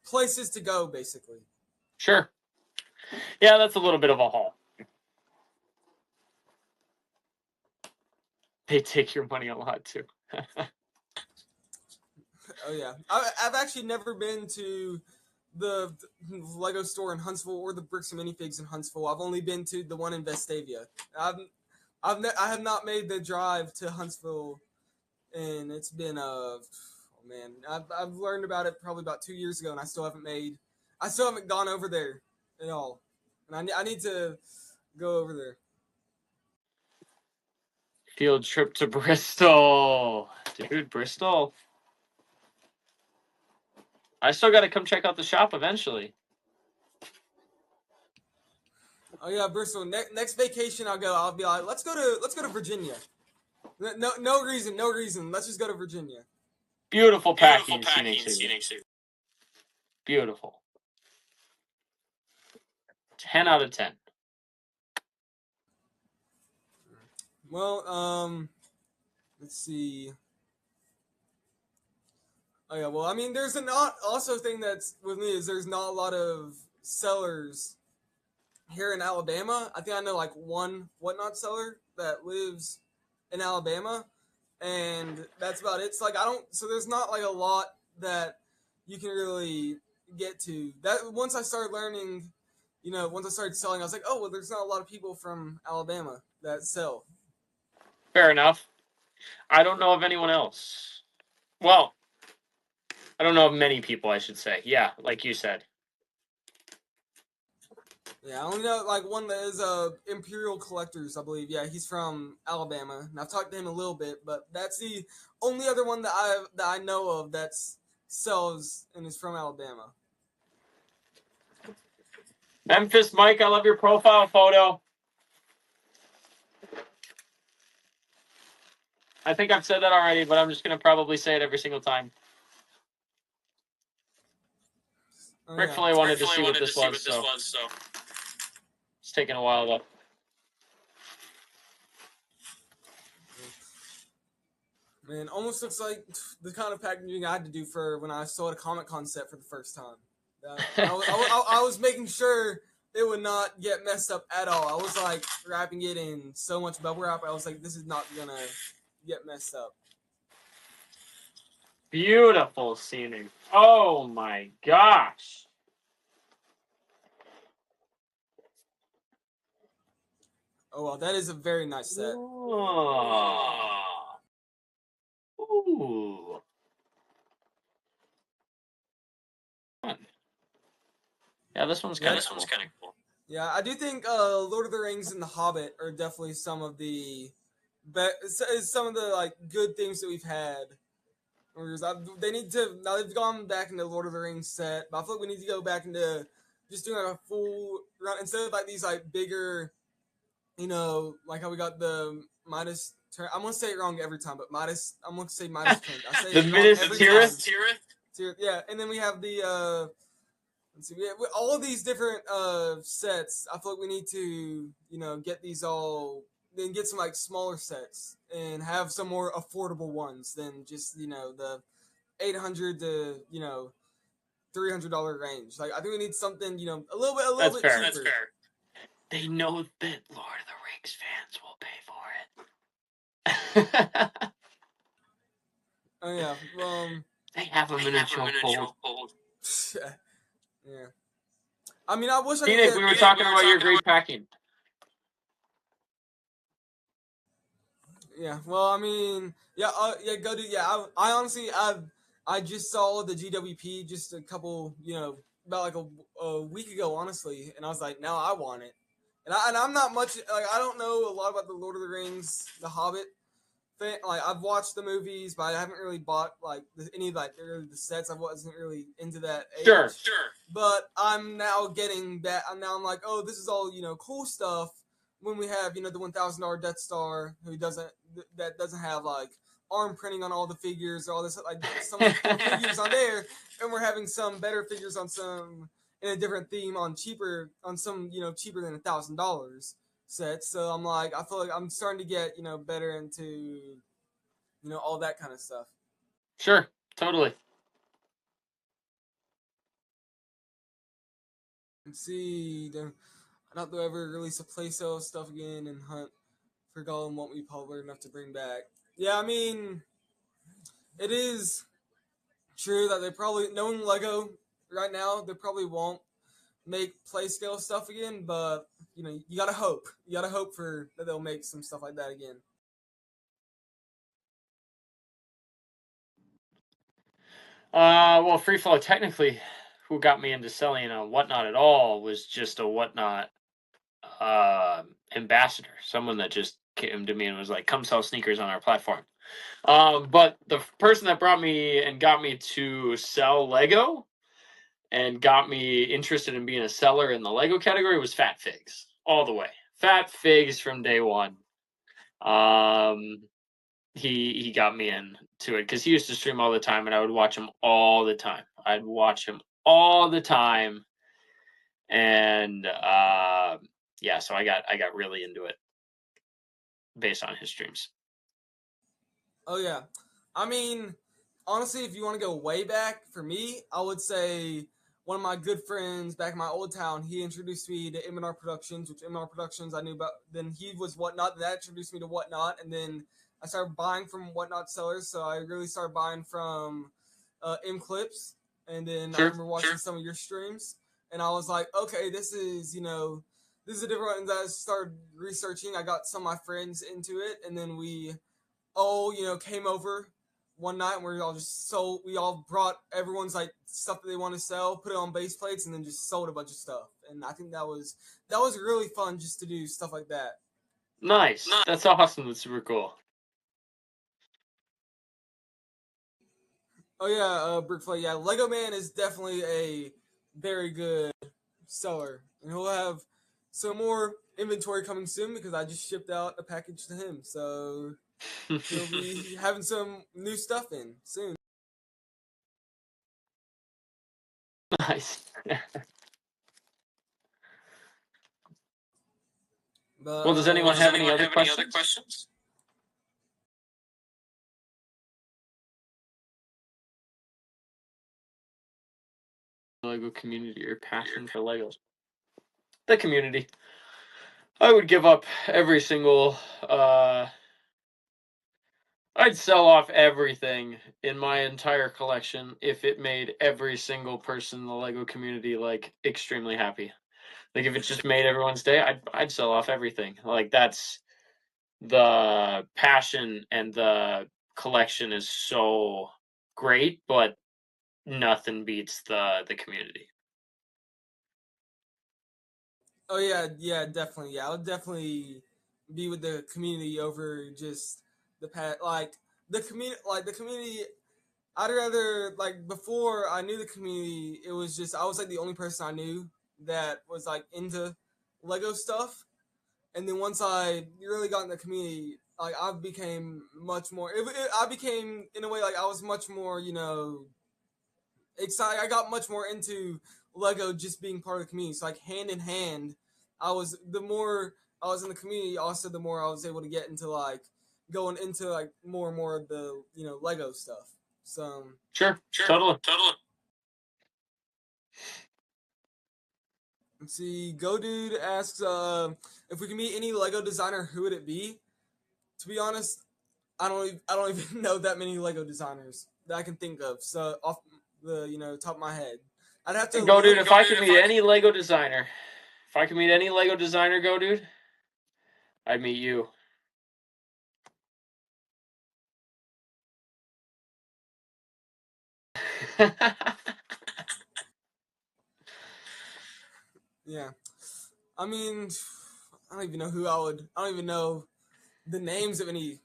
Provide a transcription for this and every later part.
places to go, basically. Sure. Yeah, that's a little bit of a haul. They take your money a lot too. Oh yeah, I've actually never been to the Lego store in Huntsville or the Bricks and Minifigs in Huntsville. I've only been to the one in Vestavia. I have not made the drive to Huntsville, and it's been man, I've learned about it probably about 2 years ago, and I still haven't gone over there at all, and I need to go over there. Field trip to Bristol, dude. Bristol. I still got to come check out the shop eventually. Oh yeah, Bristol. Next vacation I'll go. I'll be like, let's go to Virginia. No reason. Let's just go to Virginia. Beautiful packing in Scenic City. Beautiful. 10 out of 10. Well, let's see. Oh yeah, well, I mean, there's also thing that's with me is there's not a lot of sellers here in Alabama. I think I know like one whatnot seller that lives in Alabama, and that's about it. It's like so there's not like a lot that you can really get to. That once I started learning, once I started selling, I was like, oh well, there's not a lot of people from Alabama that sell. Fair enough. I don't know of anyone else. Well, I don't know of many people, I should say. Yeah, like you said. Yeah, I only know like one that is Imperial Collectors, I believe. Yeah, he's from Alabama, and I've talked to him a little bit, but that's the only other one that I know of that sells and is from Alabama. Memphis Mike, I love your profile photo. I think I've said that already, but I'm just going to probably say it every single time. Oh, Rick Foley wanted to see what this was, so it's taking a while though. Man, almost looks like the kind of packaging I had to do for when I saw a Comic-Con set for the first time. I was making sure it would not get messed up at all. I was like wrapping it in so much bubble wrap. I was like, this is not gonna get messed up. Beautiful scenery. Oh my gosh. Oh well, that is a very nice set. Oh. Ooh. Yeah, this one's kind of cool. Yeah, I do think Lord of the Rings and The Hobbit are definitely some of the like good things that we've had. They need to now they've gone back into Lord of the Rings set, but I feel like we need to go back into just doing like a full run instead of like these like bigger, like how we got the Midas. I'm gonna say it wrong every time, but Midas. I'm gonna say Midas Trent. I say the Midas Tirith. Yeah, and then we have the. Let's see. We have all of these different sets. I feel like we need to, get these all, then get some like smaller sets and have some more affordable ones than just the $800 to $300 range. Like I think we need something a little bit cheaper. That's fair. They know that Lord of the Rings fans will pay for it. Oh yeah. They have them in a chokehold. Yeah. I mean, I wish I could. We were talking about your great packing. Yeah. Well, I mean, yeah. Go do. Yeah. I honestly, I just saw the GWP just a couple, about like a week ago, honestly, and I was like, now I want it. And I'm not much like I don't know a lot about the Lord of the Rings, the Hobbit thing. Like I've watched the movies, but I haven't really bought like any of like the sets. I wasn't really into that age. Sure. But I'm now getting that. I'm like, oh, this is all cool stuff. When we have the $1,000 Death Star that doesn't have like arm printing on all the figures, or all this like some figures on there, and we're having some better figures on some in a different theme on some cheaper than $1,000 sets. So I'm like, I feel like I'm starting to get better into all that kind of stuff. Sure, totally. Let's see. I doubt they'll ever release a play sale stuff again, and Hunt for Gollum won't be popular enough to bring back. Yeah, I mean, it is true that they probably, knowing Lego right now, they probably won't make play scale stuff again, but you gotta hope. You gotta hope for that they'll make some stuff like that again. Well, Free Flow technically, who got me into selling a Whatnot at all was just a Whatnot ambassador, someone that just came to me and was like, "Come sell sneakers on our platform." But the person that brought me and got me to sell Lego and got me interested in being a seller in the Lego category was Fat Figs, all the way. Fat Figs from day one. He got me into it because he used to stream all the time, and I would watch him all the time. I'd watch him all the time, and yeah, so I got really into it based on his streams. Oh yeah, I mean, honestly, if you want to go way back, for me, I would say one of my good friends back in my old town. He introduced me to M&R Productions, which M&R Productions I knew about. Then he was Whatnot. That introduced me to Whatnot, and then I started buying from Whatnot sellers. So I really started buying from M Clips, and then I remember watching some of your streams, and I was like, okay, this is this is a different one. That I started researching. I got some of my friends into it, and then we came over one night and we all brought everyone's like stuff that they want to sell, put it on base plates, and then just sold a bunch of stuff. And I think that was really fun just to do stuff like that. Nice. That's awesome. That's super cool. Oh yeah, Brickflay. Yeah, Lego Man is definitely a very good seller, and he'll have some more inventory coming soon because I just shipped out a package to him. So he'll be having some new stuff in soon. Nice. But, well, does anyone have any other questions? Lego community or passion for Legos? The community. I would give up every single I'd sell off everything in my entire collection if it made every single person in the Lego community like extremely happy. Like if it just made everyone's day, I'd sell off everything. Like that's the passion and the collection is so great, but nothing beats the community. Oh yeah, definitely. Yeah, I would definitely be with the community over just the the community. I'd rather before I knew the community, it was just I was like the only person I knew that was like into Lego stuff, and then once I really got in the community, like I became much more. I became in a way like I was much more excited. I got much more into Lego just being part of the community. So like hand in hand, the more I was in the community, also the more I was able to get into going into more and more of the Lego stuff. So sure, totally. Let's see. Go Dude asks if we can meet any Lego designer, who would it be? To be honest, I don't even know that many Lego designers that I can think of. So off the top of my head, I'd have to Go Dude. If I could meet any Lego designer, Go Dude, I'd meet you. Yeah, I mean, I don't even know I don't even know the names of any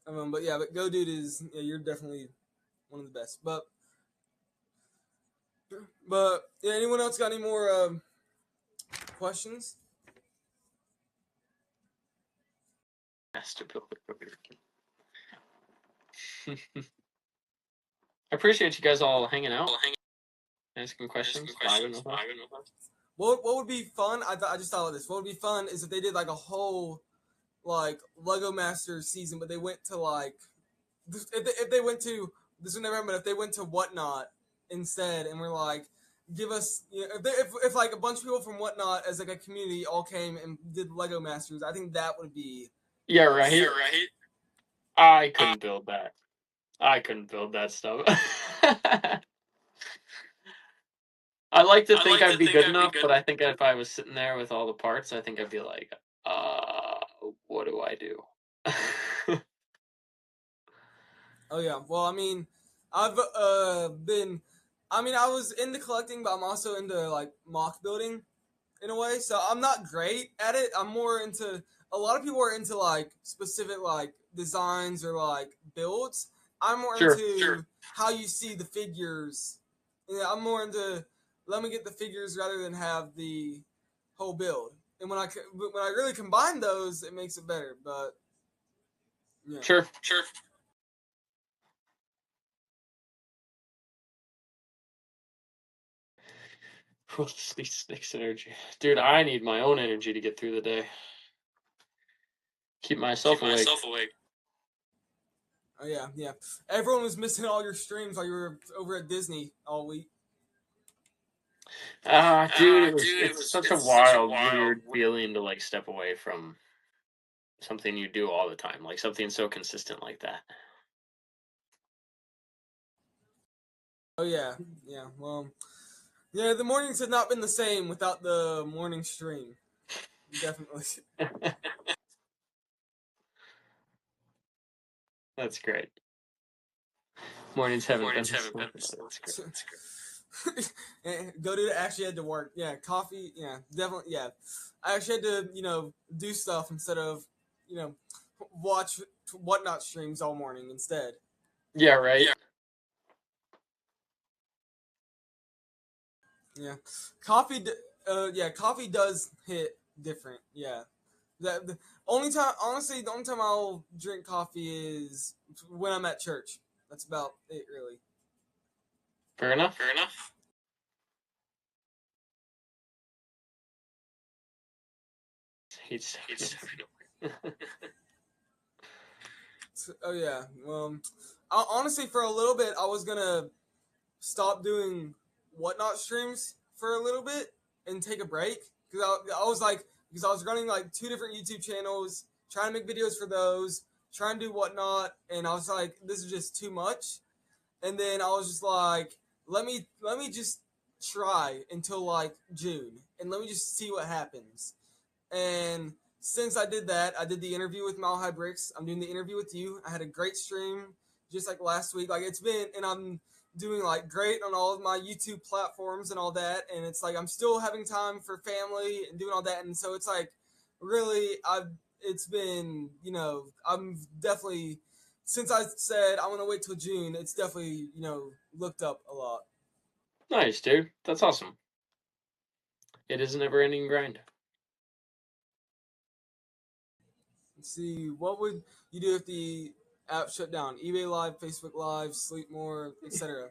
of them. But yeah, but Go Dude you're definitely one of the best. But yeah, anyone else got any more questions? Master Builder. I appreciate you guys all hanging out, asking questions. What would be fun? I just thought of this. What would be fun is if they did like a whole Lego Masters season, but they went to if they went to this would never happen. But if they went to Whatnot instead, and we're like, give us, you know, if like a bunch of people from Whatnot as like a community all came and did Lego Masters, I think that would be Yeah, like, right. sick. I couldn't build that. I couldn't build that stuff. I like to think I'd be good enough, but I think if I was sitting there with all the parts, I think I'd be like, what do I do? Oh yeah. Well, I mean, I've been. I mean, I was into collecting, but I'm also into like mock building in a way. So I'm not great at it. I'm more into. A lot of people are into like specific like designs or like builds. I'm more Sure. into how you see the figures. Yeah, I'm more into let me get the figures rather than have the whole build. And when I really combine those, it makes it better. But yeah. Sure. Six energy. Dude, I need my own energy to get through the day. Keep myself awake. Oh yeah, yeah. Everyone was missing all your streams while you were over at Disney all week. Dude, it's such a wild, weird feeling to like step away from something you do all the time, like something so consistent like that. Oh yeah, yeah. Well, yeah. The mornings have not been the same without the morning stream. Definitely. That's great. Mornings haven't been the same. That's great. Go to actually had to work. Yeah, coffee. Yeah, definitely. Yeah, I actually had to do stuff instead of watch Whatnot streams all morning instead. Yeah, right. Yeah, coffee. Yeah, coffee does hit different. Yeah, the only time, honestly, the only time I'll drink coffee is when I'm at church. That's about it, really. Fair enough. He's Oh yeah. Well, honestly, for a little bit, I was gonna stop doing Whatnot streams for a little bit and take a break because I was like because I was running like two different YouTube channels, trying to make videos for those, trying to do Whatnot, and I was like, this is just too much. And then I was just like, let me just try until like June, and let me just see what happens. And since I did that, I did the interview with Mile High Bricks. I'm doing the interview with you. I had a great stream just like last week. Like it's been, and I'm doing like great on all of my YouTube platforms and all that. And it's like I'm still having time for family and doing all that. And so it's like really, it's been, I'm definitely, since I said I'm gonna wait till June, it's definitely, looked up a lot. nice, dude. That's awesome. It is a never-ending grind. Let's see, what would you do if the app shut down? eBay Live, Facebook Live, Sleep More, etc.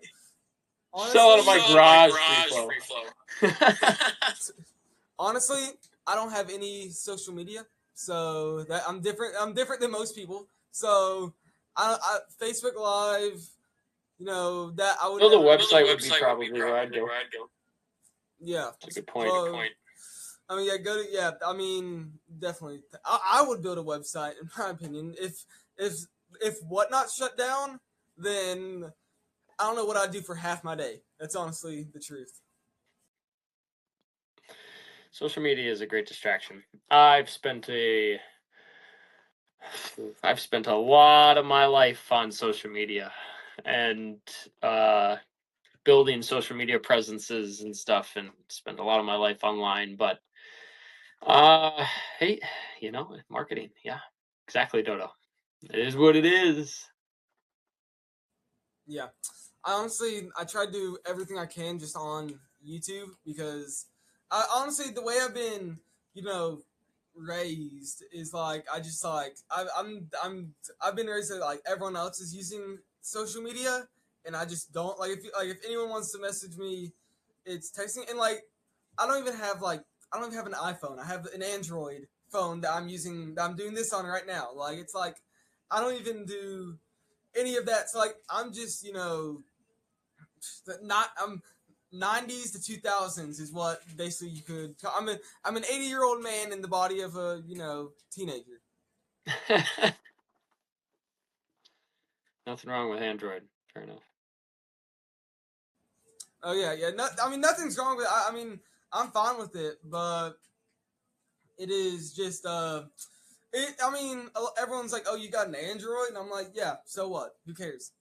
Sell out of my garage free flow. Honestly, I don't have any social media, so that I'm different. I'm different than most people. So, Facebook Live, that I would. So the never, website would be probably where I'd go. Yeah, That's a good point. I mean, yeah, I mean, definitely. I would build a website, in my opinion. If Whatnot shut down, then I don't know what I'd do for half my day. That's honestly the truth. Social media is a great distraction. I've spent a lot of my life on social media and building social media presences and stuff, and spent a lot of my life online. But hey, marketing. Yeah, exactly, Dodo. It is what it is. Yeah, I try to do everything I can just on YouTube because honestly the way I've been, raised is like I just like I've been raised like everyone else is using social media and I just don't if anyone wants to message me, it's texting and like I don't even have I don't even have an iPhone. I have an Android phone that I'm using that I'm doing this on right now. Like it's like I don't even do any of that. So like I'm just not 90s to 2000s is what basically you could. I'm an 80-year-old man in the body of a teenager. Nothing wrong with Android. Fair enough. Oh yeah. No, I mean nothing's wrong with it. I mean I'm fine with it, but it is just I mean everyone's like, oh, you got an Android, and I'm like, yeah. So what? Who cares?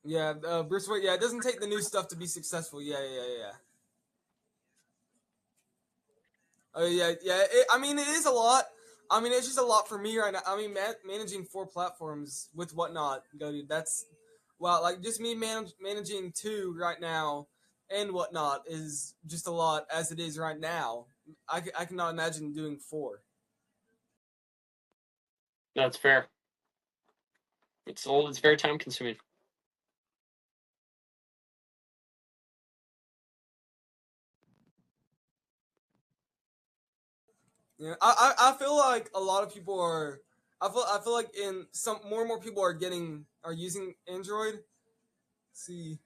Yeah, Bruce Wayne. Yeah, it doesn't take the new stuff to be successful. Yeah. Oh yeah. I mean, it is a lot. I mean, it's just a lot for me right now. I mean, managing 4 platforms with Whatnot, dude, that's wow. Like just me managing 2 right now and Whatnot is just a lot as it is right now. I cannot imagine doing 4. That's fair. It's very time consuming. Yeah, I feel like a lot of people are. I feel like in some more and more people are using Android. Let's see.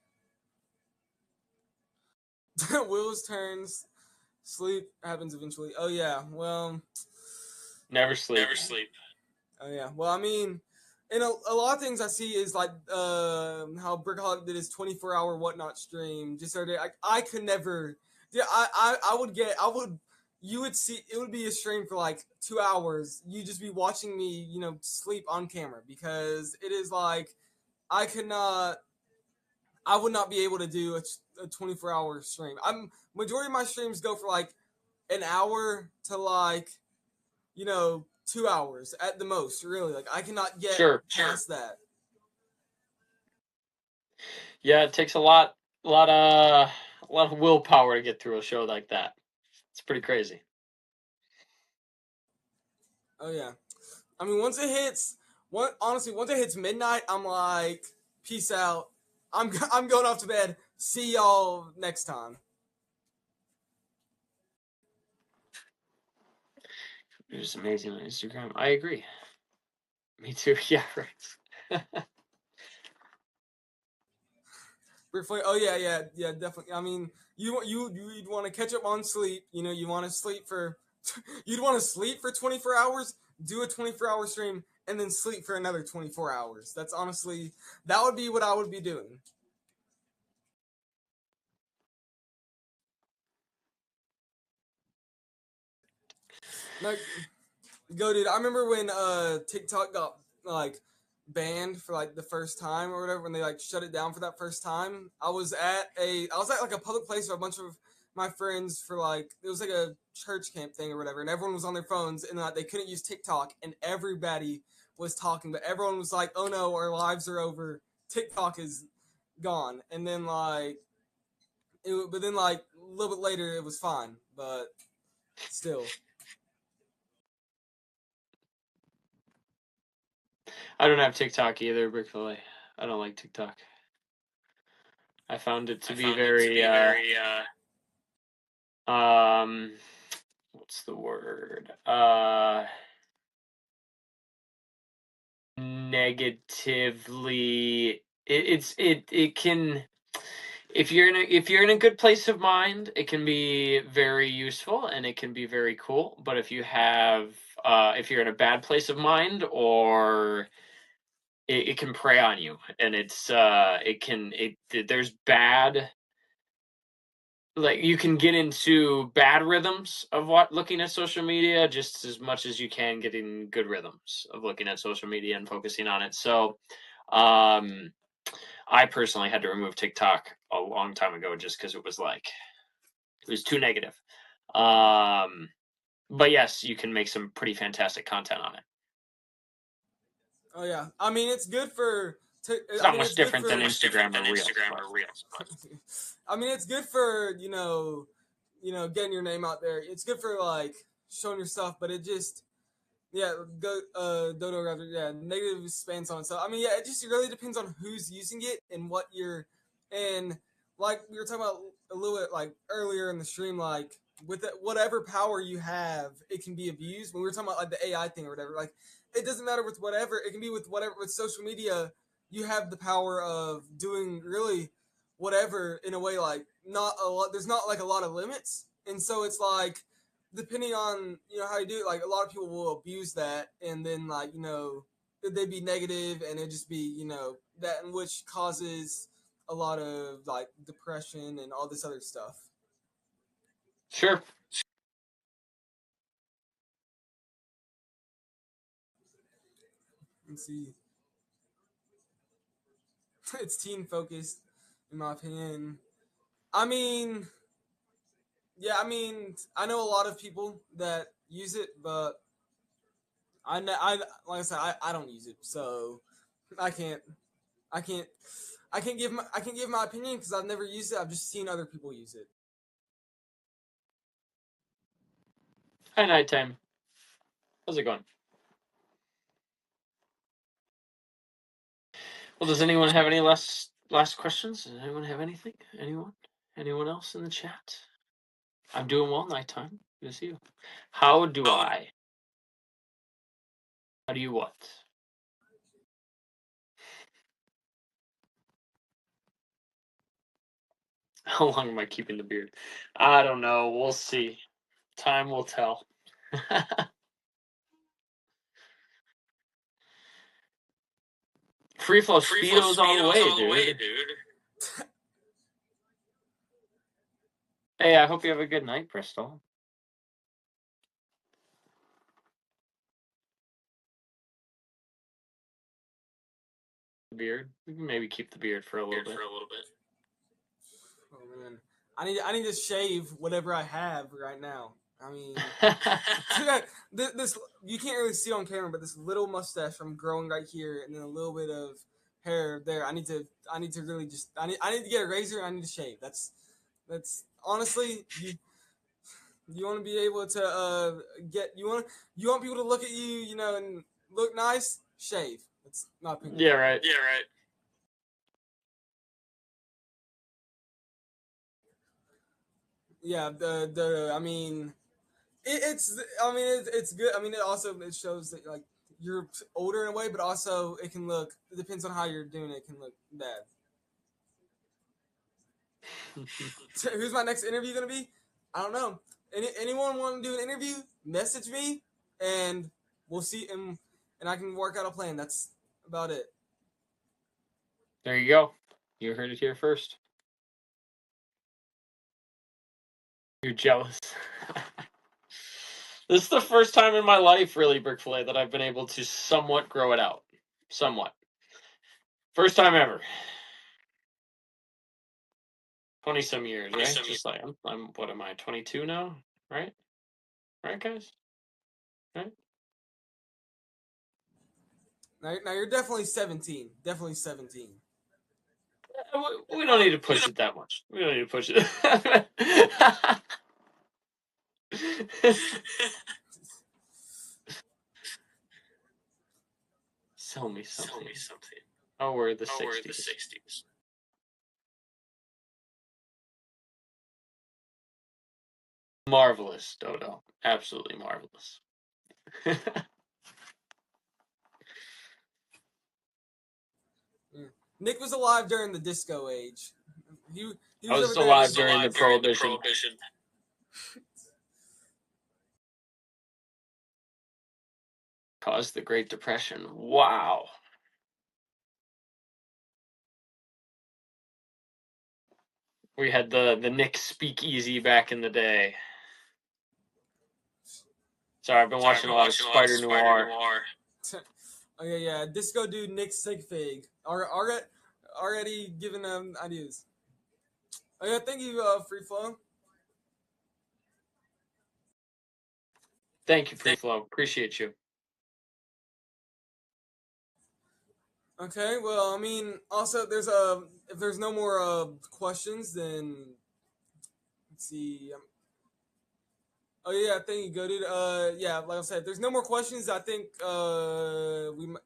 Wheels turns, sleep happens eventually. Oh yeah, well. Never sleep. Never sleep. Oh yeah, well I mean, in a lot of things I see is like how Brickaholic did his 24-hour Whatnot stream just the other day. I could never. Yeah, I would. You would see it would be a stream for like 2 hours. You'd just be watching me, sleep on camera because it is like I could not. I would not be able to do a 24-hour stream. Majority of my streams go for like an hour to like 2 hours at the most. Really, like I cannot get past that. Yeah, it takes a lot of willpower to get through a show like that. It's pretty crazy. Oh yeah, I mean once it hits midnight, I'm like, peace out. I'm going off to bed. See y'all next time. It was amazing on Instagram. I agree. Me too. Yeah, right. Briefly, oh yeah, definitely. I mean, you'd want to catch up on sleep. You want to sleep for, you'd want to sleep for 24 hours. Do a 24-hour stream and then sleep for another 24 hours. That's honestly, that would be what I would be doing. Like, go dude. I remember when TikTok got like banned for like the first time or whatever, when they like shut it down for that first time. I was at like a public place with a bunch of my friends for like, it was like a church camp thing or whatever, and everyone was on their phones and like they couldn't use TikTok, and everybody was talking, but everyone was like, oh no, our lives are over, TikTok is gone. And then like but then like a little bit later it was fine, but still. I don't have TikTok either, Brickfillet. I don't like TikTok. I found it to be very what's the word? Negatively, it can, if you're in a good place of mind, it can be very useful and it can be very cool. But if you're in a bad place of mind, or it can prey on you, and there's bad, like you can get into bad rhythms of looking at social media just as much as you can get in good rhythms of looking at social media and focusing on it. So I personally had to remove TikTok a long time ago just because it was too negative. But yes, you can make some pretty fantastic content on it. Oh yeah, I mean it's good for. It's not much different than Instagram or Reels. I mean, it's good for getting your name out there. It's good for like showing your stuff, but it just Dodo rather negative spans on it. So I mean it just really depends on who's using it and what you're, and like we were talking about a little bit like earlier in the stream, like with whatever power you have, it can be abused. When we were talking about like the AI thing or whatever, like it doesn't matter with whatever. It can be with whatever. With social media, you have the power of doing really whatever in a way like not a lot. There's not like a lot of limits, and so it's like depending on how you do it. Like a lot of people will abuse that, and then like they'd be negative, and it just be that in which causes a lot of like depression and all this other stuff. Sure. Let's see. It's teen focused, in my opinion. I mean, yeah, I know a lot of people that use it, but I like I said, I don't use it, so I can't, I can't, I can't give my opinion because I've never used it. I've just seen other people use it. Hi, Nighttime. How's it going? Well, does anyone have any last questions? Does anyone have anything? Anyone else in the chat? I'm doing well, Nighttime. Good to see you. How do you what? How long am I keeping the beard? I don't know. We'll see. Time will tell. Free flow speedos all the way, dude. Hey, I hope you have a good night, Bristol. Beard. We can maybe keep the beard for a little bit. Oh man, I need to shave whatever I have right now. I mean, this you can't really see on camera, but this little mustache from growing right here, and then a little bit of hair there. I need to really just I need to get a razor. And I need to shave. That's honestly you want to be able to get you want people to look at you, and look nice. Shave. That's my opinion. Yeah, right. Yeah, it's good. I mean, it shows that like you're older in a way, but also it depends on how you're doing it. It can look bad. Who's my next interview gonna be? I don't know. Anyone want to do an interview? Message me, and we'll see. And I can work out a plan. That's about it. There you go. You heard it here first. You're jealous. This is the first time in my life, really, Brick-Fillet, that I've been able to somewhat grow it out. Somewhat. First time ever. 20-some years, right? Just like I'm what am I, 22 now? Right? Right, guys? Right? Now you're definitely 17. Definitely 17. We don't need to push it that much. We don't need to push it. Sell me something. Oh, we're the 60s. Marvelous, Dodo. Absolutely marvelous. Nick was alive during the disco age. He I was alive during the Prohibition. Caused the Great Depression. Wow. We had the Nick Speakeasy back in the day. Sorry, I've been watching a lot of Spider Noir. Oh yeah, disco dude Nick Sigfig already giving them ideas. Oh yeah, thank you, Free Flow. Thank you, Free Flow. Appreciate you. Okay, well, I mean, also if there's no more questions, then let's see. Oh yeah, thank you, go dude. Yeah, like I said, if there's no more questions, I think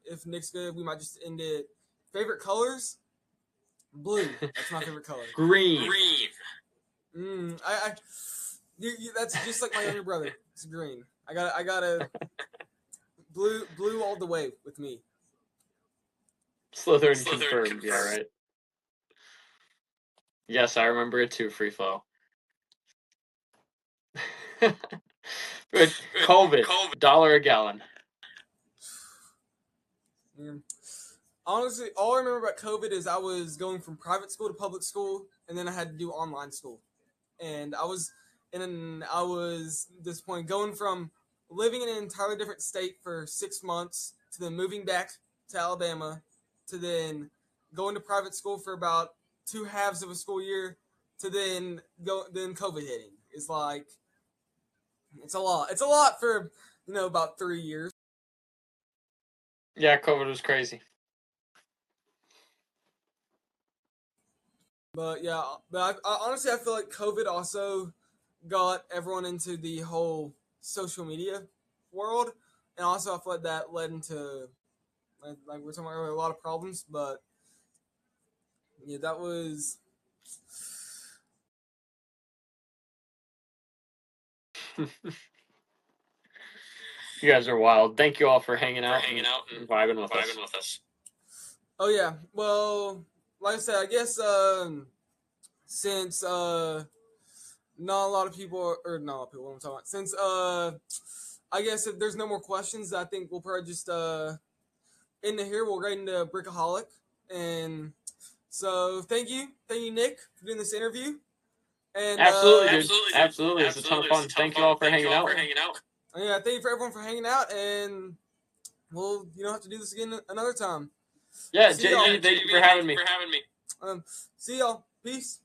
if Nick's good, we might just end it. Favorite colors? Blue. That's my favorite color. Green. That's just like my younger brother. It's green. I gotta blue all the way with me. Slytherin confirmed. Yeah, right. Yes, I remember it too. Free flow. But COVID, $1 a gallon. Honestly, all I remember about COVID is I was going from private school to public school, and then I had to do online school, and I was disappointed going from living in an entirely different state for 6 months to then moving back to Alabama to then going to private school for about two halves of a school year to then COVID hitting. It's like it's a lot. It's a lot for about 3 years. Yeah, COVID was crazy. But yeah, I honestly I feel like COVID also got everyone into the whole social media world, and also I feel like that led into like we were talking about earlier, a lot of problems. But yeah, that was. You guys are wild. Thank you all for hanging out and vibing with us. Oh yeah, well, like I said, I guess since not a lot of people or not a lot of people, what I'm talking about. Since I guess if there's no more questions, I think we'll probably just end it here. We'll get into Brickaholic, and so thank you, Nick, for doing this interview. And absolutely, dude. Absolutely, it's a ton of fun. Thank you all for hanging out. Yeah, thank you for everyone for hanging out, and we'll have to do this again another time. Yeah, JV, thank you for having me. See y'all. Peace.